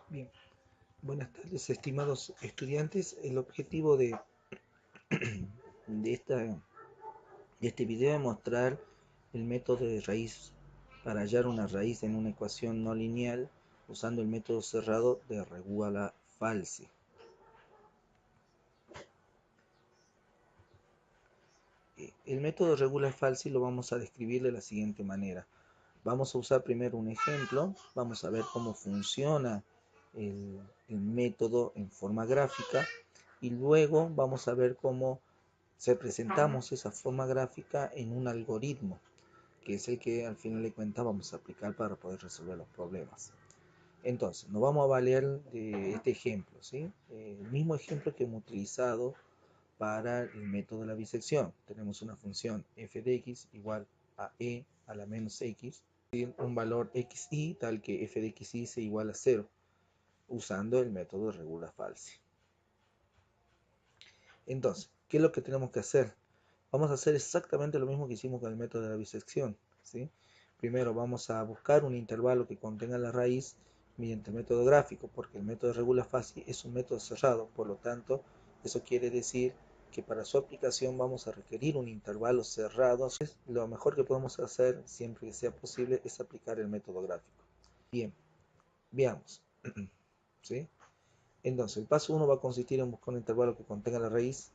Bien, buenas tardes, estimados estudiantes. El objetivo de, esta, de este video es mostrar el método de raíz para hallar una raíz en una ecuación no lineal usando el método cerrado de Regula-Falsi. El método de Regula-Falsi lo vamos a describir de la siguiente manera. Vamos a usar primero un ejemplo, vamos a ver cómo funciona el método en forma gráfica y luego vamos a ver cómo presentamos esa forma gráfica en un algoritmo, que es el que al final de cuentas vamos a aplicar para poder resolver los problemas. Entonces, nos vamos a valer de este ejemplo, ¿sí? El mismo ejemplo que hemos utilizado para el método de la bisección. Tenemos una función f de x igual a e a la menos x, un valor xy tal que f de xy sea igual a 0, usando el método Regula-Falsi. Entonces, ¿qué es lo que tenemos que hacer? Vamos a hacer exactamente lo mismo que hicimos con el método de la bisección, ¿sí? Primero vamos a buscar un intervalo que contenga la raíz mediante el método gráfico, porque el método de Regula-Falsi es un método cerrado, por lo tanto, eso quiere decir que para su aplicación vamos a requerir un intervalo cerrado. Entonces, lo mejor que podemos hacer, siempre que sea posible, es aplicar el método gráfico. Bien, veamos, ¿sí? Entonces, el paso 1 va a consistir en buscar un intervalo que contenga la raíz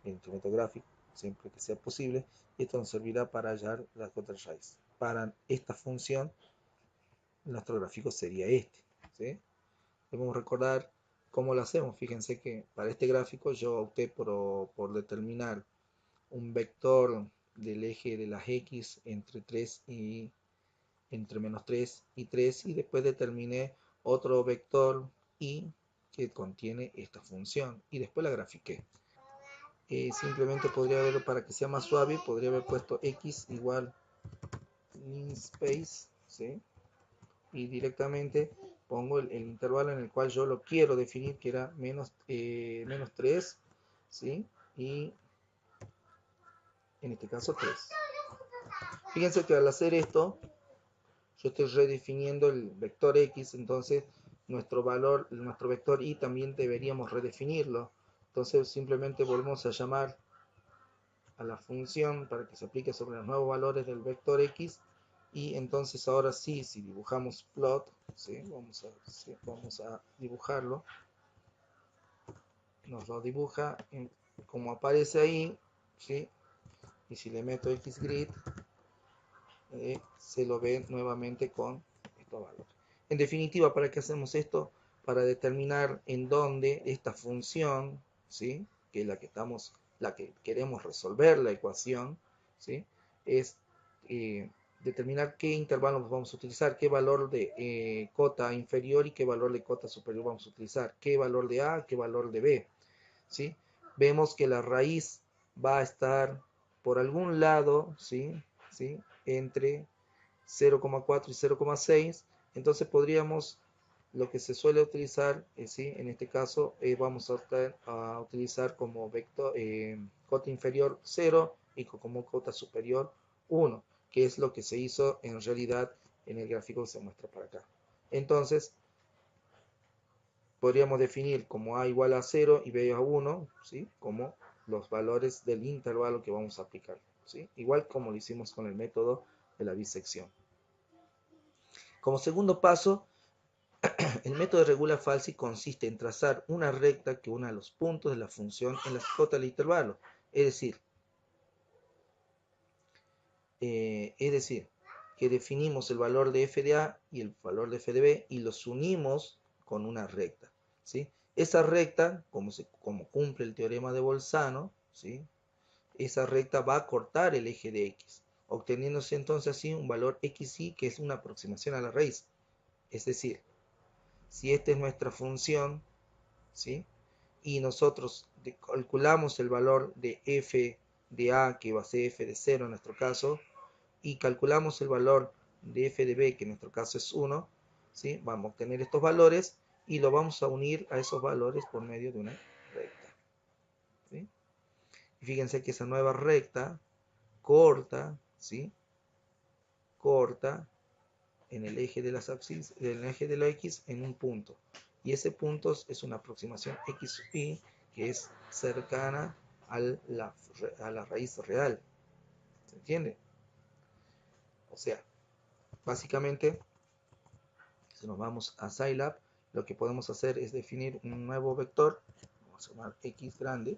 mediante el método gráfico, siempre que sea posible, y esto nos servirá para hallar la cota raíz. Para esta función, nuestro gráfico sería este, ¿sí? Debemos recordar cómo lo hacemos. Fíjense que para este gráfico yo opté por determinar un vector del eje de las x entre menos 3 y 3, y después determiné otro vector y que contiene esta función y después la grafiqué. Simplemente podría haber, para que sea más suave, podría haber puesto x igual linspace, ¿sí? Y directamente pongo el intervalo en el cual yo lo quiero definir, que era menos 3, ¿sí? Y en este caso 3. Fíjense que al hacer esto, yo estoy redefiniendo el vector x, entonces nuestro vector y también deberíamos redefinirlo. Entonces simplemente volvemos a llamar a la función para que se aplique sobre los nuevos valores del vector x, y entonces ahora sí, si dibujamos plot, ¿sí? Vamos a dibujarlo, nos lo dibuja como aparece ahí, ¿sí? Y si le meto xgrid, se lo ve nuevamente con estos valores. En definitiva, ¿para qué hacemos esto? Para determinar en dónde esta función, ¿sí? Que es la que queremos resolver la ecuación, ¿sí? Es determinar qué intervalo vamos a utilizar, qué valor de cota inferior y qué valor de cota superior vamos a utilizar, qué valor de A, qué valor de B, ¿sí? Vemos que la raíz va a estar por algún lado, ¿sí? Entre 0,4 y 0,6, entonces podríamos, lo que se suele utilizar, ¿sí? En este caso vamos a utilizar como vector cota inferior 0 y como cota superior 1, que es lo que se hizo en realidad en el gráfico que se muestra para acá. Entonces, podríamos definir como A igual a 0 y B a 1, ¿sí? Como los valores del intervalo que vamos a aplicar, ¿sí? Igual como lo hicimos con el método de la bisección. Como segundo paso, el método de Regula-Falsi consiste en trazar una recta que una los puntos de la función en las cotas del intervalo. Es decir, que definimos el valor de f de a y el valor de f de b y los unimos con una recta, ¿sí? Esa recta, como cumple el teorema de Bolzano, ¿sí? Esa recta va a cortar el eje de x, obteniéndose entonces así un valor xy que es una aproximación a la raíz. Es decir, si esta es nuestra función, ¿sí? Y nosotros calculamos el valor de f de a, que va a ser f de 0 en nuestro caso, y calculamos el valor de f de b, que en nuestro caso es 1, ¿sí? Vamos a obtener estos valores y lo vamos a unir a esos valores por medio de una recta, ¿sí? Y fíjense que esa nueva recta corta, ¿sí? Corta en el eje de las axis, en el eje de la X en un punto. Y ese punto es una aproximación X y que es cercana a la raíz real. ¿Se entiende? O sea, básicamente, si nos vamos a Scilab, lo que podemos hacer es definir un nuevo vector, vamos a llamar X grande,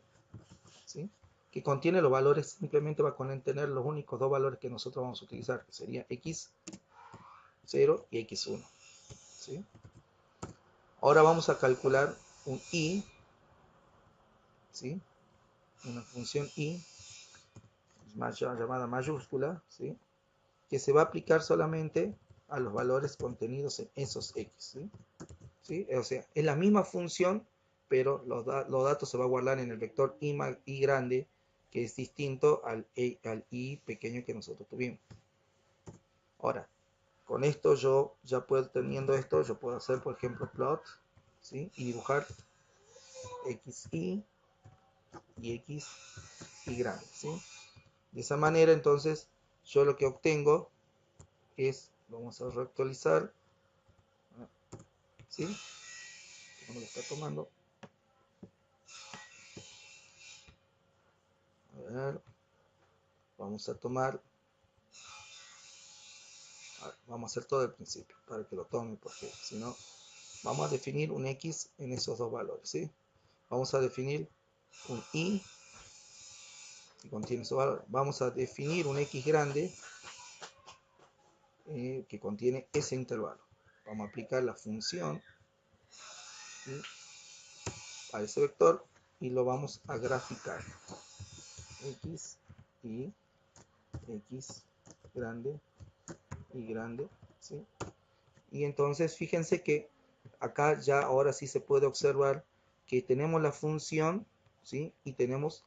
¿sí? Que contiene los valores, simplemente va a contener los únicos dos valores que nosotros vamos a utilizar, que sería X0 y X1, ¿sí? Ahora vamos a calcular un I, ¿sí? Una función I, llamada mayúscula, ¿sí? Que se va a aplicar solamente a los valores contenidos en esos X, ¿sí? ¿Sí? O sea, es la misma función, pero los datos se va a guardar en el vector I grande, que es distinto al I pequeño que nosotros tuvimos. Ahora, con esto yo ya puedo, teniendo esto, yo puedo hacer, por ejemplo, plot, ¿sí? Y dibujar XI y XI grande, ¿sí? De esa manera, entonces, yo lo que obtengo es, vamos a reactualizar, ¿sí? ¿Cómo lo está tomando? A ver, vamos a tomar, vamos a hacer todo el principio para que lo tome, porque si no, vamos a definir un X en esos dos valores, ¿sí? Vamos a definir un I que contiene esos valores. Vamos a definir un X grande que contiene ese intervalo. Vamos a aplicar la función, ¿sí? A ese vector y lo vamos a graficar. X y X grande y grande, ¿sí? Y entonces fíjense que acá ya ahora sí se puede observar que tenemos la función, ¿sí? Y tenemos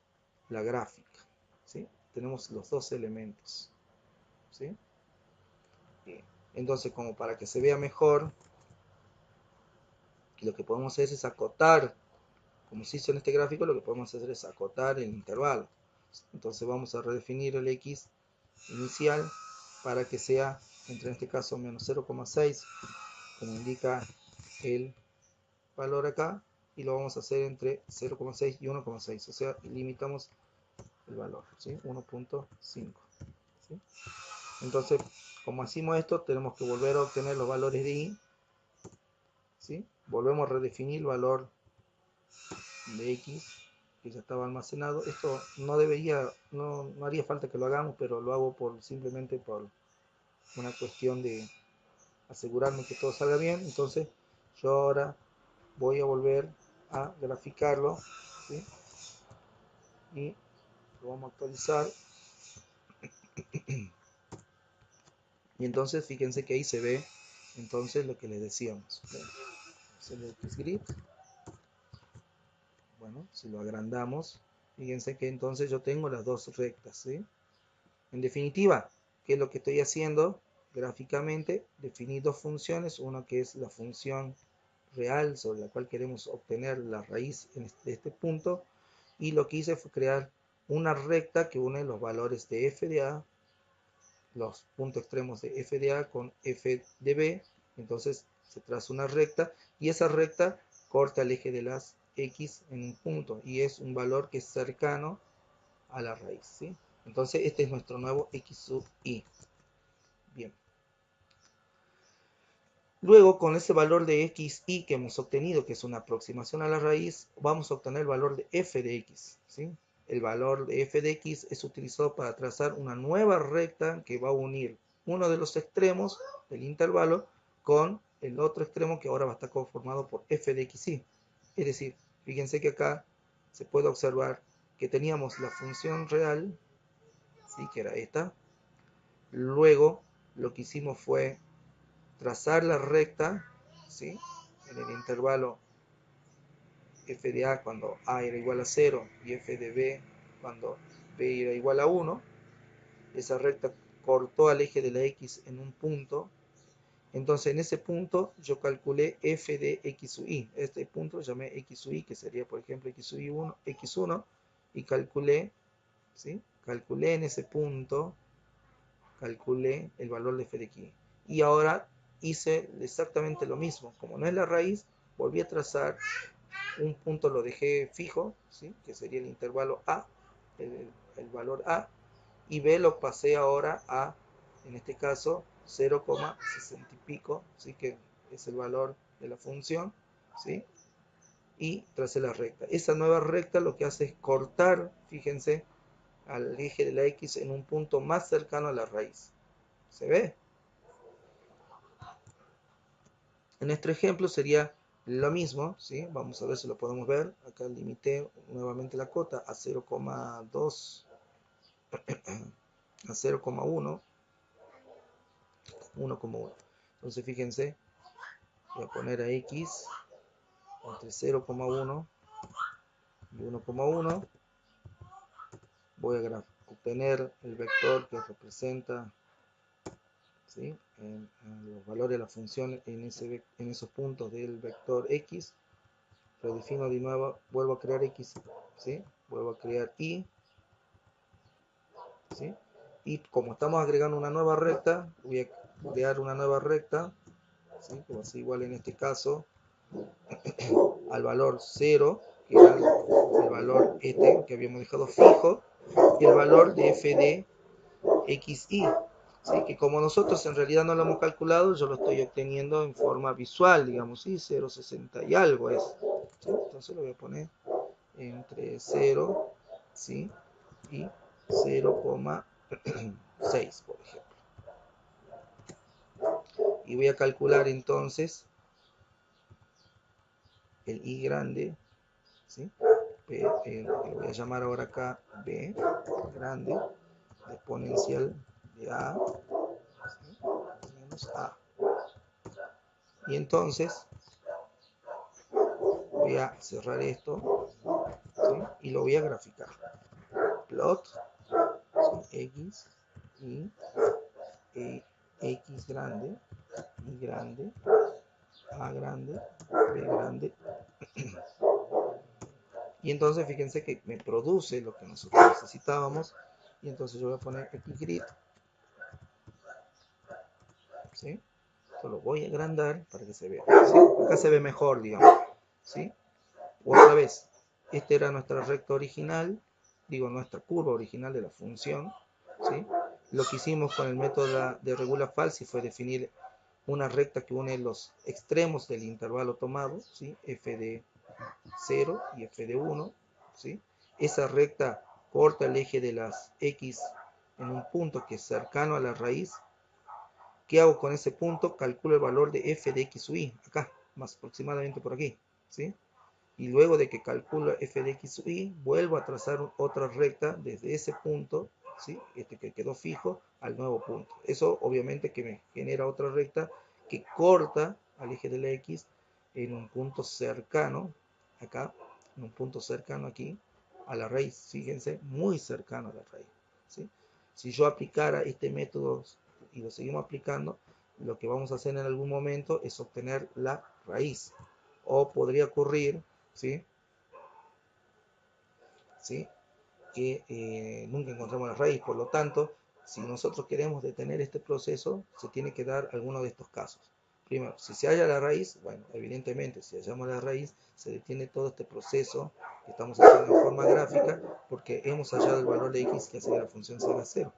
la gráfica, ¿sí? Tenemos los dos elementos, ¿sí? Bien. Entonces, como para que se vea mejor, lo que podemos hacer es acotar, como se hizo en este gráfico, lo que podemos hacer es acotar el intervalo. Entonces vamos a redefinir el X inicial para que sea, entre en este caso, menos 0,6, como indica el valor acá, y lo vamos a hacer entre 0,6 y 1,6, o sea, limitamos el valor, ¿sí? 1.5, ¿sí? Entonces, como hacemos esto, tenemos que volver a obtener los valores de I, ¿sí? Volvemos a redefinir el valor de X, que ya estaba almacenado. Esto no debería, no haría falta que lo hagamos, pero lo hago simplemente por una cuestión de asegurarme que todo salga bien. Entonces, yo ahora voy a volver a graficarlo, ¿sí? Y lo vamos a actualizar. Y entonces fíjense que ahí se ve entonces lo que les decíamos. El XGrid. Bueno, si lo agrandamos, fíjense que entonces yo tengo las dos rectas, ¿sí? En definitiva, ¿qué es lo que estoy haciendo? Gráficamente definir dos funciones, una que es la función real sobre la cual queremos obtener la raíz de este punto, y lo que hice fue crear una recta que une los valores de f de a, los puntos extremos de f de a con f de b. Entonces se traza una recta y esa recta corta el eje de las x en un punto y es un valor que es cercano a la raíz, ¿sí? Entonces este es nuestro nuevo x sub i. Bien. Luego, con ese valor de xi que hemos obtenido, que es una aproximación a la raíz, vamos a obtener el valor de f de x, ¿sí? El valor de f de x es utilizado para trazar una nueva recta que va a unir uno de los extremos del intervalo con el otro extremo que ahora va a estar conformado por f de xi. Es decir, fíjense que acá se puede observar que teníamos la función real, ¿sí? Que era esta. Luego, lo que hicimos fue trazar la recta, ¿sí? En el intervalo f de a cuando a era igual a 0 y f de b cuando b era igual a 1. Esa recta cortó al eje de la x en un punto. Entonces en ese punto yo calculé f de x sub i. Este punto lo llamé x sub i, que sería por ejemplo x sub i 1, x1, y calculé, ¿sí? Calculé en ese punto, calculé el valor de f de x. Y ahora hice exactamente lo mismo. Como no es la raíz, volví a trazar un punto, lo dejé fijo, ¿sí? Que sería el intervalo A, el valor A, y B lo pasé ahora a, en este caso, 0,60 y pico, ¿sí? Que es el valor de la función, ¿sí? Y tracé la recta. Esa nueva recta lo que hace es cortar, fíjense, al eje de la X en un punto más cercano a la raíz. ¿Se ve? En nuestro ejemplo sería lo mismo, ¿sí? Vamos a ver si lo podemos ver. Acá limité nuevamente la cota a 0,2, a 0,1, 1,1. Entonces fíjense, voy a poner a X entre 0,1 y 1,1. Voy a obtener el vector que representa, ¿sí? en los valores de la función en esos puntos del vector X. Redefino de nuevo, vuelvo a crear X, ¿sí? Vuelvo a crear Y, ¿sí? Y como estamos agregando una nueva recta, voy a crear una nueva recta, ¿sí? Que va a ser igual en este caso al valor 0, que era el valor este que habíamos dejado fijo, y el valor de f de xy, ¿sí? Que como nosotros en realidad no lo hemos calculado, yo lo estoy obteniendo en forma visual, digamos, ¿sí? 0,60 y algo es, ¿sí? Entonces lo voy a poner entre 0, ¿sí? Y 0,6, por ejemplo. Y voy a calcular entonces el y grande, ¿sí? Lo voy a llamar ahora acá b grande, la exponencial de a, ¿sí? Menos a. Y entonces voy a cerrar esto, ¿sí? Y lo voy a graficar. Plot, ¿sí? X y X grande, Y grande, A grande, B grande. Y entonces fíjense que me produce lo que nosotros necesitábamos. Y entonces yo voy a poner Xgrid, ¿sí? Esto lo voy a agrandar para que se vea, ¿sí? Acá se ve mejor, digamos, ¿sí? Otra vez, esta era nuestra recta original, digo, nuestra curva original de la función, ¿sí? Lo que hicimos con el método de regula falsi fue definir una recta que une los extremos del intervalo tomado, ¿sí? F de 0 y f de 1, ¿sí? Esa recta corta el eje de las X en un punto que es cercano a la raíz. ¿Qué hago con ese punto? Calculo el valor de f de x o y, acá, más aproximadamente por aquí, ¿sí? Y luego de que calculo f de x o y, vuelvo a trazar otra recta desde ese punto, ¿sí? Este que quedó fijo, al nuevo punto. Eso obviamente que me genera otra recta que corta al eje de la x en un punto cercano, acá, en un punto cercano aquí, a la raíz, fíjense, muy cercano a la raíz, ¿sí? Si yo aplicara este método y lo seguimos aplicando, lo que vamos a hacer en algún momento es obtener la raíz. O podría ocurrir, ¿sí? ¿Sí? Que nunca encontramos la raíz. Por lo tanto, si nosotros queremos detener este proceso, se tiene que dar alguno de estos casos. Primero, si se halla la raíz, bueno, evidentemente, si hallamos la raíz, se detiene todo este proceso que estamos haciendo en forma gráfica, porque hemos hallado el valor de x que hace que la función salga a 0.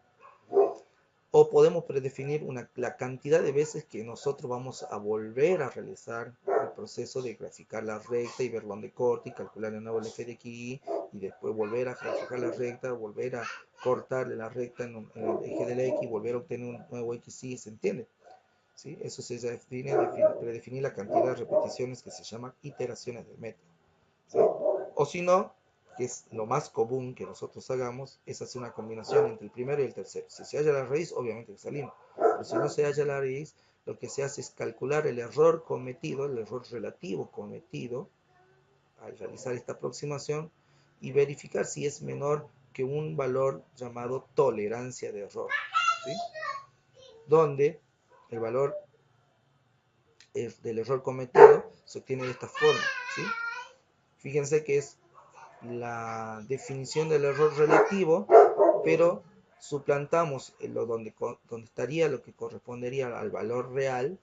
O podemos predefinir la cantidad de veces que nosotros vamos a volver a realizar el proceso de graficar la recta y ver dónde corta y calcular de nuevo el f de x y después volver a graficar la recta, volver a cortarle la recta en el eje de la x, volver a obtener un nuevo xy, ¿se entiende? ¿Sí? Eso se define, predefinir la cantidad de repeticiones que se llaman iteraciones del método, ¿sí? O si no, que es lo más común que nosotros hagamos, es hacer una combinación entre el primero y el tercero. Si se halla la raíz, obviamente que salimos. Pero si no se halla la raíz, lo que se hace es calcular el error cometido, el error relativo cometido al realizar esta aproximación y verificar si es menor que un valor llamado tolerancia de error, ¿sí? Donde el valor del error cometido se obtiene de esta forma, ¿sí? Fíjense que es la definición del error relativo, pero suplantamos donde estaría lo que correspondería al valor real,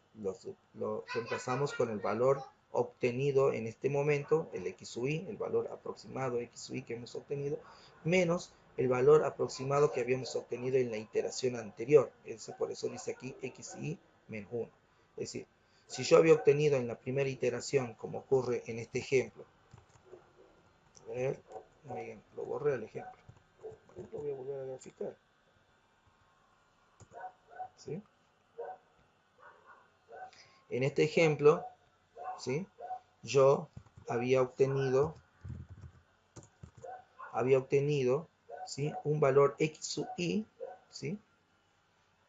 lo reemplazamos con el valor obtenido en este momento, el x sub i, el valor aproximado x sub i que hemos obtenido, menos el valor aproximado que habíamos obtenido en la iteración anterior. Por eso dice aquí x i menos 1. Es decir, si yo había obtenido en la primera iteración, como ocurre en este ejemplo, a ver, muy bien, lo borré el ejemplo. Lo voy a volver a graficar. ¿Sí? En este ejemplo, ¿sí? Yo había obtenido, ¿sí? Un valor x sub i, ¿sí?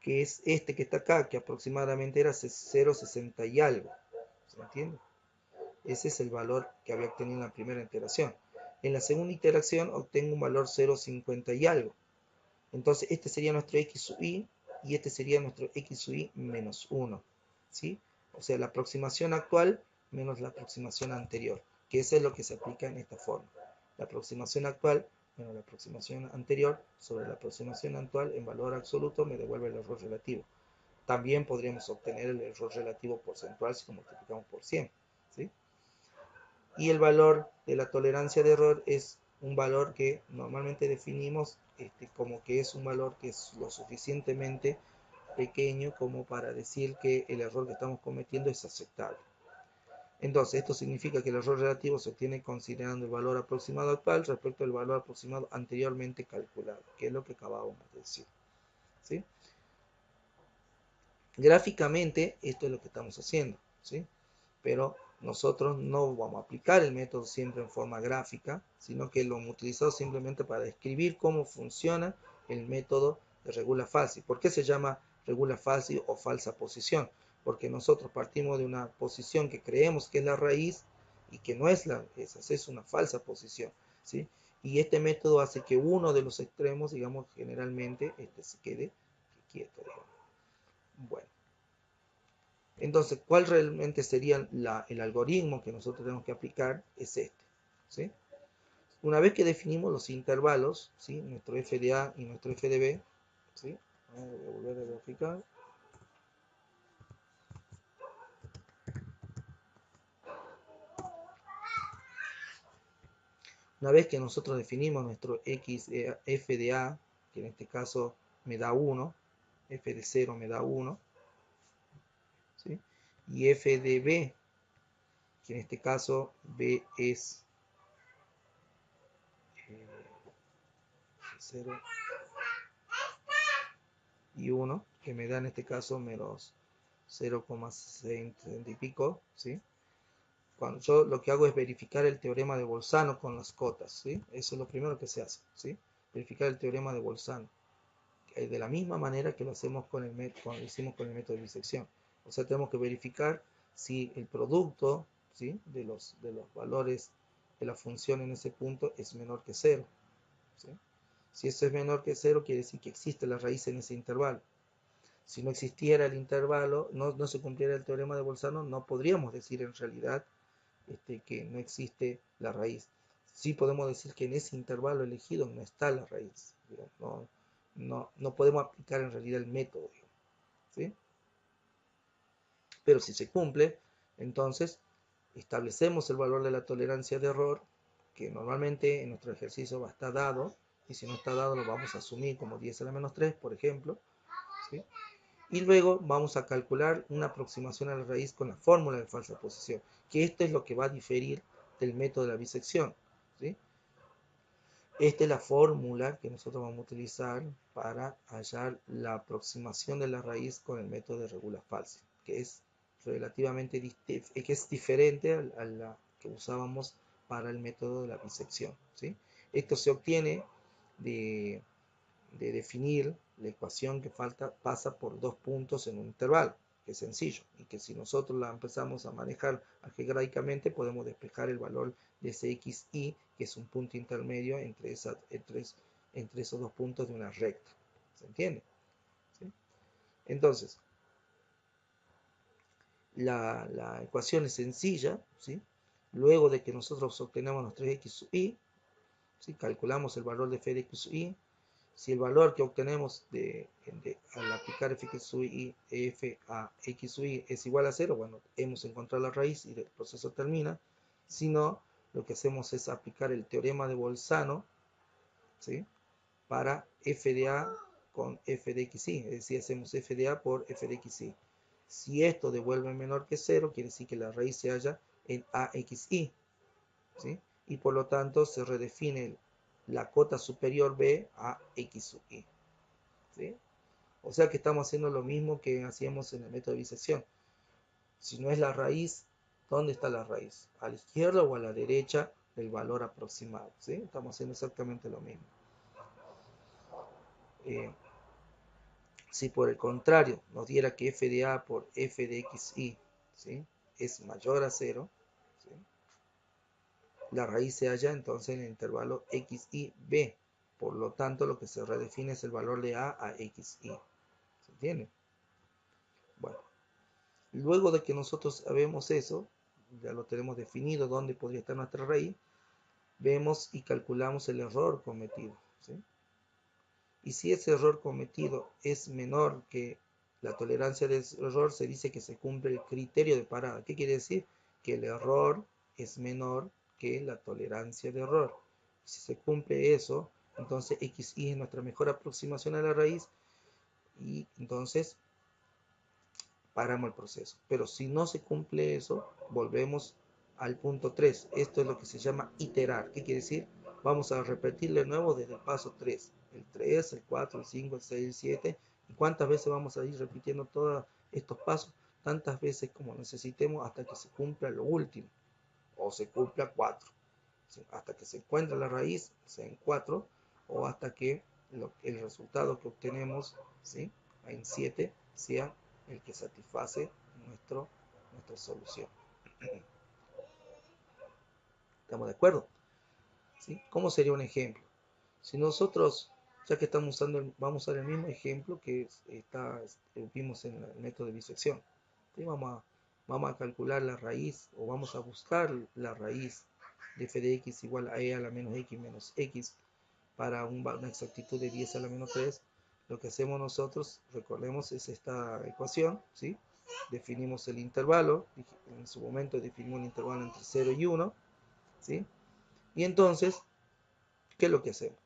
Que es este que está acá, que aproximadamente era 0,60 y algo. ¿Se entiende? Ese es el valor que había obtenido en la primera iteración. En la segunda iteración obtengo un valor 0,50 y algo. Entonces este sería nuestro x sub i y este sería nuestro x sub i menos 1. ¿Sí? O sea, la aproximación actual menos la aproximación anterior, que eso es lo que se aplica en esta forma. La aproximación actual menos la aproximación anterior sobre la aproximación actual en valor absoluto me devuelve el error relativo. También podríamos obtener el error relativo porcentual si lo multiplicamos por 100. ¿Sí? Y el valor de la tolerancia de error es un valor que normalmente definimos como que es un valor que es lo suficientemente pequeño como para decir que el error que estamos cometiendo es aceptable. Entonces, esto significa que el error relativo se obtiene considerando el valor aproximado actual respecto al valor aproximado anteriormente calculado, que es lo que acabábamos de decir. ¿Sí? Gráficamente, esto es lo que estamos haciendo, ¿sí? Pero nosotros no vamos a aplicar el método siempre en forma gráfica, sino que lo hemos utilizado simplemente para describir cómo funciona el método de regula falsi. ¿Por qué se llama regula falsi o falsa posición? Porque nosotros partimos de una posición que creemos que es la raíz y que no es esa, es una falsa posición, ¿sí? Y este método hace que uno de los extremos, digamos, generalmente se quede quieto, digamos. Bueno. Entonces, ¿cuál realmente sería el algoritmo que nosotros tenemos que aplicar? Es este, ¿sí? Una vez que definimos los intervalos, ¿sí? Nuestro f de a y nuestro f de b, ¿sí? Voy a volver a graficar. Una vez que nosotros definimos nuestro f de a, que en este caso me da 1, f de 0 me da 1, ¿sí? Y f de b, que en este caso b es 0 y 1, que me da en este caso menos 0,60 y pico, ¿sí? Cuando yo lo que hago es verificar el teorema de Bolzano con las cotas, ¿sí? Eso es lo primero que se hace, ¿sí? Verificar el teorema de Bolzano, de la misma manera que lo hacemos con hicimos con el método de disección. O sea, tenemos que verificar si el producto, ¿sí? de los valores de la función en ese punto es menor que 0, ¿sí? Si eso es menor que 0, quiere decir que existe la raíz en ese intervalo. Si no existiera el intervalo, no se cumpliera el teorema de Bolzano, no podríamos decir en realidad que no existe la raíz. Sí podemos decir que en ese intervalo elegido no está la raíz. No podemos aplicar en realidad el método. ¿Sí? Pero si se cumple, entonces establecemos el valor de la tolerancia de error, que normalmente en nuestro ejercicio va a estar dado, y si no está dado lo vamos a asumir como 10 a la menos 3, por ejemplo. ¿Sí? Y luego vamos a calcular una aproximación a la raíz con la fórmula de falsa posición, que esto es lo que va a diferir del método de la bisección, ¿sí? Esta es la fórmula que nosotros vamos a utilizar para hallar la aproximación de la raíz con el método de regula falsa, que es relativamente que es diferente a la que usábamos para el método de la bisección, ¿sí? Esto se obtiene de definir la ecuación que pasa por dos puntos en un intervalo, que es sencillo, y que si nosotros la empezamos a manejar algebraicamente podemos despejar el valor de ese xy, que es un punto intermedio entre esos dos puntos de una recta. ¿Se entiende? ¿Sí? Entonces, la ecuación es sencilla, ¿sí? Luego de que nosotros obtenemos nuestro x sub y, ¿sí? Calculamos el valor de f de x sub y, Si el valor que obtenemos al aplicar f a x sub i es igual a 0, bueno, hemos encontrado la raíz y el proceso termina. Si no, lo que hacemos es aplicar el teorema de Bolzano, ¿sí?, para f de a con f de xy, es decir, hacemos f de a por f de xy. Si esto devuelve menor que 0, quiere decir que la raíz se halla en axy, ¿sí?, y por lo tanto se redefine la cota superior b a x sub i, ¿sí? O sea que estamos haciendo lo mismo que hacíamos en el método de bisección. Si no es la raíz, ¿dónde está la raíz? ¿A la izquierda o a la derecha del valor aproximado? ¿Sí? Estamos haciendo exactamente lo mismo. Si por el contrario nos diera que f de a por f de xy, ¿sí?, es mayor a 0, ¿sí?, la raíz se halla entonces en el intervalo xy b. Por lo tanto, lo que se redefine es el valor de a xy. ¿Se entiende? Bueno, luego de que nosotros sabemos eso, ya lo tenemos definido dónde podría estar nuestra raíz, vemos y calculamos el error cometido, ¿sí? Y si ese error cometido es menor que la tolerancia del error, se dice que se cumple el criterio de parada. ¿Qué quiere decir? Que el error es menor que la tolerancia de error. Si se cumple eso, entonces xy es nuestra mejor aproximación a la raíz y entonces paramos el proceso. Pero si no se cumple eso, volvemos al punto 3. Esto es lo que se llama iterar. ¿Qué quiere decir? Vamos a repetirlo de nuevo desde el paso 3. El 3, el 4, el 5, el 6, el 7. ¿Y cuántas veces vamos a ir repitiendo todos estos pasos? Tantas veces como necesitemos hasta que se cumpla lo último. O se cumpla 4. Hasta que se encuentre la raíz, sea en 4. O hasta que el resultado que obtenemos, ¿sí?, en 7 sea el que satisface nuestra solución. ¿Estamos de acuerdo? ¿Sí? ¿Cómo sería un ejemplo? Si nosotros, ya que estamos usando, vamos a usar el mismo ejemplo que vimos en el método de bisección. ¿Sí? Vamos a calcular la raíz, o vamos a buscar la raíz de f de x igual a e a la menos x menos x para una exactitud de 10 a la menos 3. Lo que hacemos nosotros, recordemos, es esta ecuación, ¿sí? Definimos el intervalo, en su momento definimos un intervalo entre 0 y 1, ¿sí? Y entonces, ¿qué es lo que hacemos?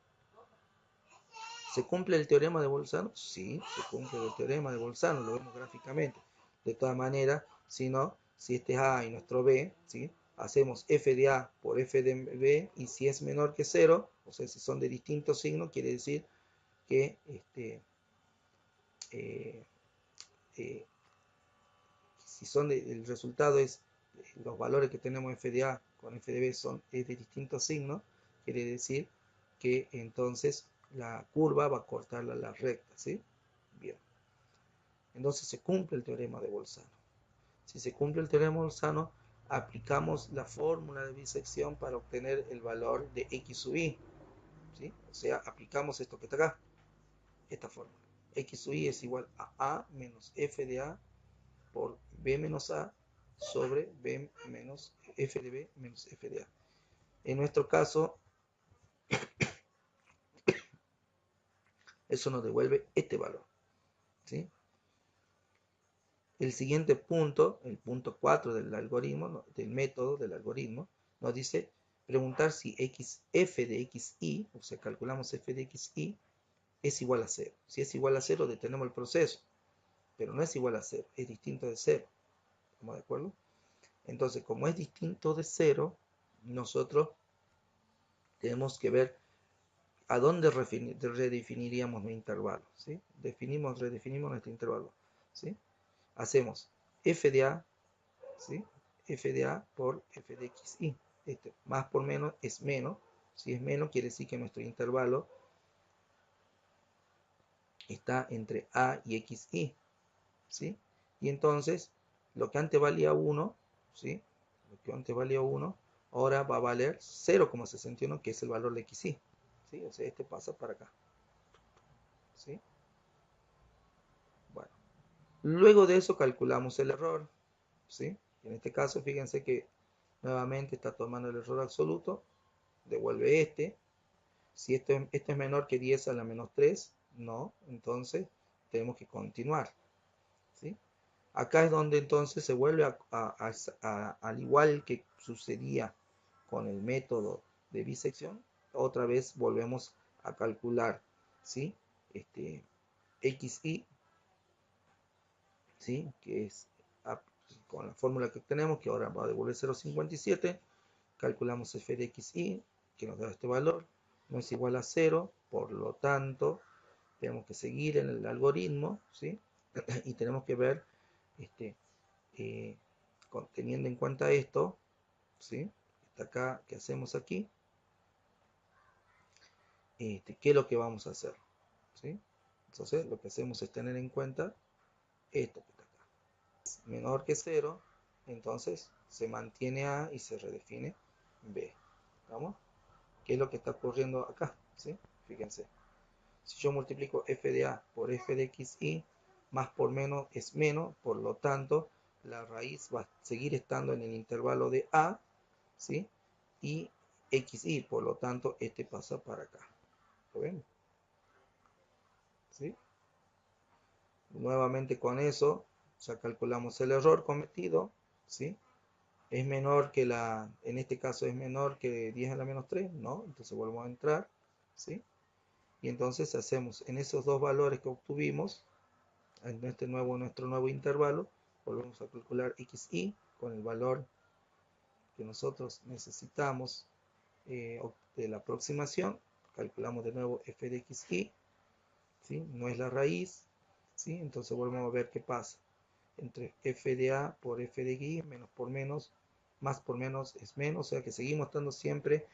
¿Se cumple el teorema de Bolzano? Sí, se cumple el teorema de Bolzano, lo vemos gráficamente. De todas maneras, si este es A y nuestro B, ¿sí?, hacemos f de A por f de B, y si es menor que 0, o sea, si son de distintos signos, quiere decir que si el resultado es los valores que tenemos f de A con f de B es de distintos signos, quiere decir que entonces la curva va a cortar la recta, ¿sí? Bien. Entonces se cumple el teorema de Bolzano. Si se cumple el teorema de Bolzano, aplicamos la fórmula de bisección para obtener el valor de x sub i, ¿sí? O sea, aplicamos esto que está acá, esta fórmula. X sub i es igual a menos f de A por b menos a sobre b menos f de b menos f de a. En nuestro caso, eso nos devuelve este valor, ¿sí? El siguiente punto, el punto 4 del algoritmo, del método del algoritmo, nos dice preguntar si f de xy, o sea, calculamos f de xy, es igual a 0. Si es igual a 0, detenemos el proceso, pero no es igual a 0, es distinto de 0. ¿Estamos de acuerdo? Entonces, como es distinto de 0, nosotros tenemos que ver a dónde redefiniríamos nuestro intervalo, ¿sí? Redefinimos nuestro intervalo, ¿sí? Hacemos f de a, ¿sí?, f de a por f de xy. Más por menos es menos. Si es menos, quiere decir que nuestro intervalo está entre a y xy, ¿sí? Y entonces, lo que antes valía 1, ¿sí?, lo que antes valía 1, ahora va a valer 0,61, que es el valor de xy, ¿sí? O sea, este pasa para acá, ¿sí? Bueno, luego de eso calculamos el error, ¿sí? En este caso, fíjense que nuevamente está tomando el error absoluto, devuelve este, Si esto es menor que 10 a la menos 3, no, entonces tenemos que continuar, ¿sí? Acá es donde entonces se vuelve al igual que sucedía con el método de bisección, otra vez volvemos a calcular, ¿sí? XY, ¿sí? Que es con la fórmula que tenemos, que ahora va a devolver 0,57, calculamos f de xy, que nos da este valor, no es igual a 0, por lo tanto, tenemos que seguir en el algoritmo, ¿sí? Y tenemos que ver, teniendo en cuenta esto, ¿sí? Está acá, ¿qué hacemos aquí? ¿Qué es lo que vamos a hacer? ¿Sí? Entonces, lo que hacemos es tener en cuenta esto que está acá. Es menor que 0, entonces se mantiene A y se redefine B. ¿Vamos? ¿Qué es lo que está ocurriendo acá? ¿Sí? Fíjense. Si yo multiplico f de a por f de xy, más por menos es menos, por lo tanto, la raíz va a seguir estando en el intervalo de a, ¿sí? Y xy, por lo tanto, este pasa para acá. ¿Lo ven? ¿Sí? Nuevamente con eso, ya calculamos el error cometido, ¿sí? Es menor que en este caso es menor que 10 a la menos 3, ¿no? Entonces volvemos a entrar, ¿sí? Y entonces hacemos en esos dos valores que obtuvimos, en nuestro nuevo intervalo, volvemos a calcular xy con el valor que nosotros necesitamos de la aproximación. Calculamos de nuevo f de xy, ¿sí? No es la raíz, ¿sí? Entonces volvemos a ver qué pasa. Entre f de a por f de y, menos por menos, más por menos es menos, o sea que seguimos estando siempre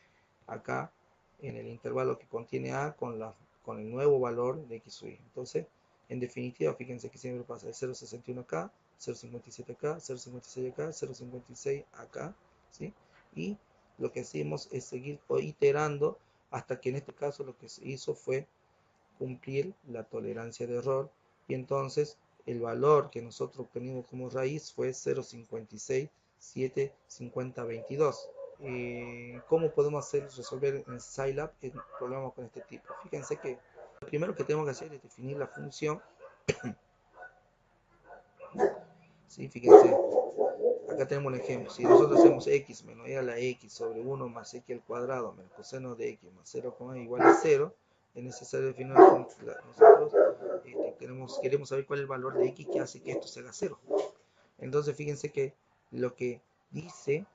acá en el intervalo que contiene a con el nuevo valor de x y. Entonces, en definitiva, fíjense que siempre pasa de 0,61 acá, 0,57 acá, 0,56 acá, 0,56 acá, ¿sí? Y lo que hacemos es seguir iterando hasta que en este caso lo que se hizo fue cumplir la tolerancia de error, y entonces el valor que nosotros obtenimos como raíz fue 0,5675022. ¿Cómo podemos resolver en Scilab el problema con este tipo? Fíjense que lo primero que tenemos que hacer es definir la función. ¿Sí? Fíjense, acá tenemos un ejemplo. Si nosotros hacemos x menos e a la x sobre 1 más x al cuadrado menos coseno de x más 0, igual a 0, es necesario definir nosotros queremos saber cuál es el valor de x que hace que esto se haga 0. Entonces fíjense que lo que dice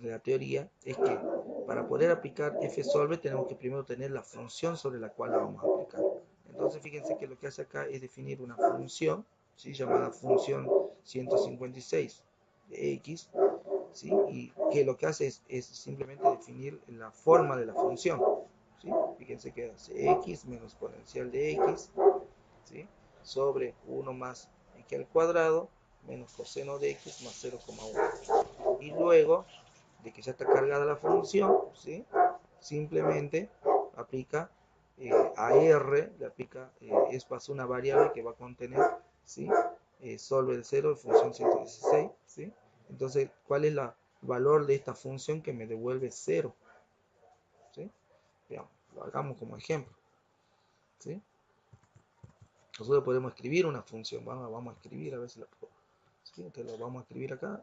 la teoría es que para poder aplicar fsolve tenemos que primero tener la función sobre la cual la vamos a aplicar. Entonces fíjense que lo que hace acá es definir una función, ¿sí? Llamada función 156 de x, ¿sí? Y que lo que hace es simplemente definir la forma de la función, ¿sí? Fíjense que hace x menos exponencial de x, ¿sí? Sobre 1 más x al cuadrado menos coseno de x más 0,1. Y luego de que ya está cargada la función, ¿sí? Simplemente aplica a R, le aplica, pasa una variable que va a contener, ¿sí? Solve el 0 de función 116, ¿sí? Entonces, ¿cuál es el valor de esta función que me devuelve 0? ¿Sí? Veamos, lo hagamos como ejemplo, ¿sí? Nosotros podemos escribir una función, vamos a escribir, a ver si la puedo, ¿sí? Entonces lo vamos a escribir acá,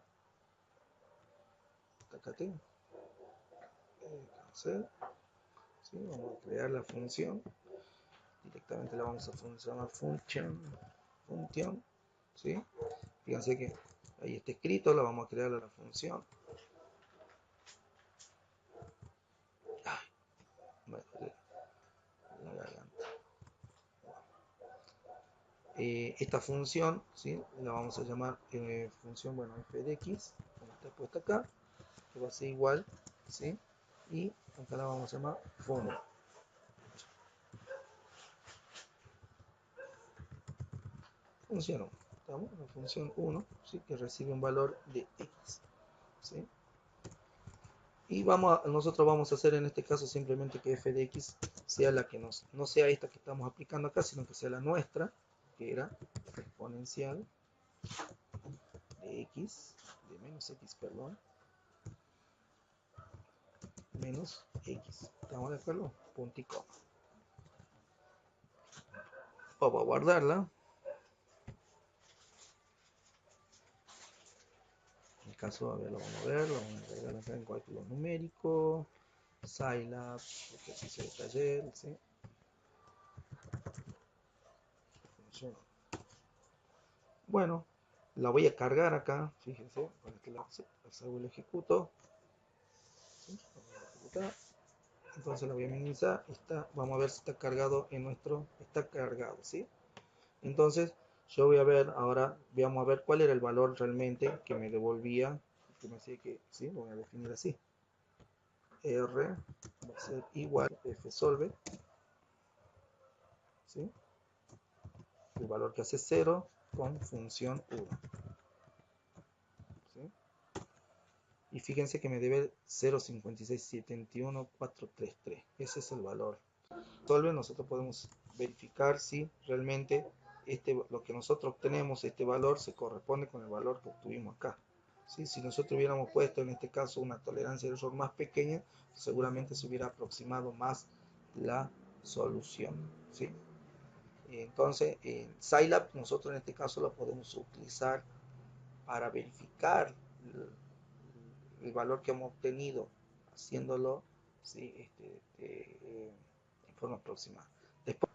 tengo, cancel, ¿sí? Vamos a crear la función, directamente la vamos a llamar function, ¿sí? Fíjense que ahí está escrito, la vamos a crear a la función. Ay, me duele la garganta. Esta función, ¿sí? La vamos a llamar función, bueno, f de x, como está puesta acá, que va a ser igual, ¿sí? Y acá la vamos a llamar fun. Función 1, ¿estamos? La función 1, ¿sí? Que recibe un valor de x, ¿sí? Y nosotros vamos a hacer en este caso simplemente que f de x sea la que no sea esta que estamos aplicando acá, sino que sea la nuestra, que era exponencial de x, de menos x, perdón, menos x. ¿Estamos de acuerdo? Punto y coma. Vamos a guardarla. En el caso, a ver, lo vamos a ver, lo vamos a agregar acá en cálculo numérico, Scilab, ejercicio de taller, ¿sí? Bueno, la voy a cargar acá, fíjense, para que la hago el ejecuto. ¿Sí? Entonces la voy a minimizar. Vamos a ver si está cargado en nuestro. Está cargado, ¿sí? Entonces yo voy a ver ahora, vamos a ver cuál era el valor realmente que me devolvía, que me decía que, ¿sí? Lo voy a definir así. R va a ser igual F solve, ¿sí? El valor que hace 0 con función 1. ¿Sí? Y fíjense que me debe 0,5671433. Ese es el valor. Solve, nosotros podemos verificar si realmente lo que nosotros obtenemos, este valor, se corresponde con el valor que obtuvimos acá. ¿Sí? Si nosotros hubiéramos puesto en este caso una tolerancia de error más pequeña, seguramente se hubiera aproximado más la solución. ¿Sí? Entonces, en Scilab nosotros en este caso lo podemos utilizar para verificar el valor que hemos obtenido haciéndolo, ¿sí? En forma aproximada. Después